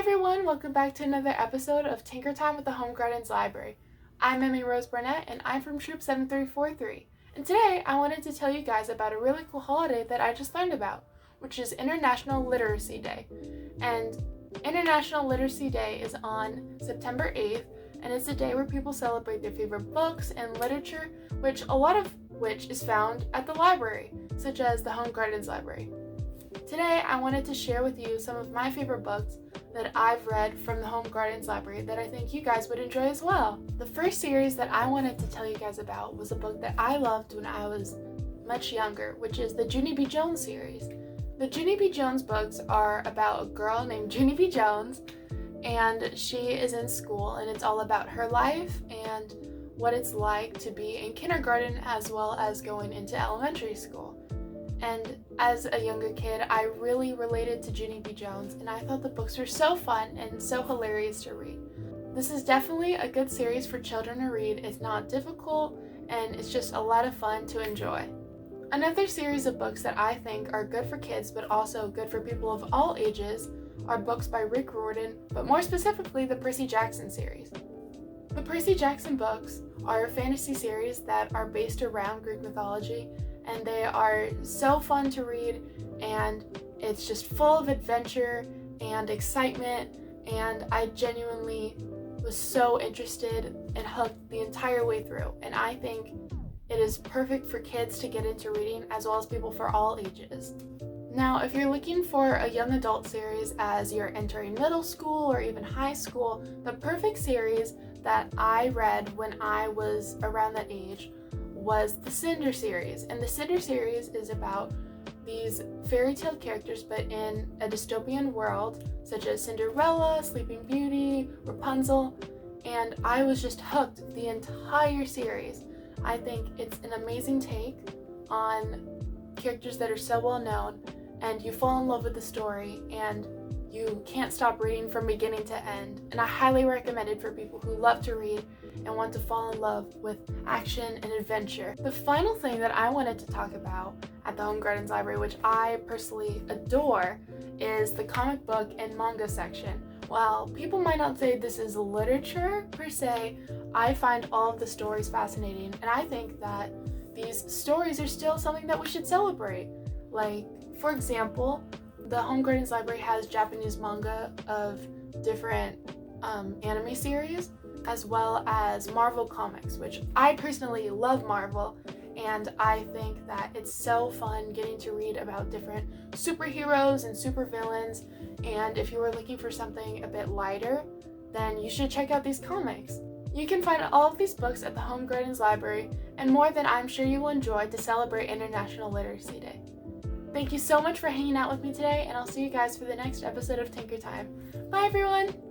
everyone, welcome back to another episode of Tinker Time with the Home Gardens Library. I'm Emmy Rose Burnett and I'm from Troop 7343. And today I wanted to tell you guys about a really cool holiday that I just learned about, which is International Literacy Day. And International Literacy Day is on September 8th, and it's a day where people celebrate their favorite books and literature, which a lot of which is found at the library, such as the Home Gardens Library. Today I wanted to share with you some of my favorite books that I've read from the Home Gardens Library that I think you guys would enjoy as well. The first series that I wanted to tell you guys about was a book that I loved when I was much younger, which is the Junie B. Jones series. The Junie B. Jones books are about a girl named Junie B. Jones, and she is in school, and it's all about her life and what it's like to be in kindergarten as well as going into elementary school. And as a younger kid, I really related to Junie B. Jones, and I thought the books were so fun and so hilarious to read. This is definitely a good series for children to read. It's not difficult, and it's just a lot of fun to enjoy. Another series of books that I think are good for kids, but also good for people of all ages, are books by Rick Riordan, but more specifically the Percy Jackson series. The Percy Jackson books are a fantasy series that are based around Greek mythology, and they are so fun to read, and it's just full of adventure and excitement, and I genuinely was so interested and hooked the entire way through, and I think it is perfect for kids to get into reading as well as people for all ages. Now, if you're looking for a young adult series as you're entering middle school or even high school, the perfect series that I read when I was around that age was the Cinder series. And the Cinder series is about these fairy tale characters but in a dystopian world, such as Cinderella, Sleeping Beauty, Rapunzel, and I was just hooked the entire series. I think it's an amazing take on characters that are so well known, and you fall in love with the story and you can't stop reading from beginning to end, and I highly recommend it for people who love to read and want to fall in love with action and adventure. The final thing that I wanted to talk about at the Home Gardens Library, which I personally adore, is the comic book and manga section. While people might not say this is literature per se, I find all of the stories fascinating, and I think that these stories are still something that we should celebrate. Like, for example, the Home Gardens Library has Japanese manga of different anime series, as well as Marvel comics, which I personally love Marvel, and I think that it's so fun getting to read about different superheroes and supervillains, and if you were looking for something a bit lighter, then you should check out these comics. You can find all of these books at the Home Gardens Library, and more that I'm sure you will enjoy to celebrate International Literacy Day. Thank you so much for hanging out with me today, and I'll see you guys for the next episode of Tinker Time. Bye everyone!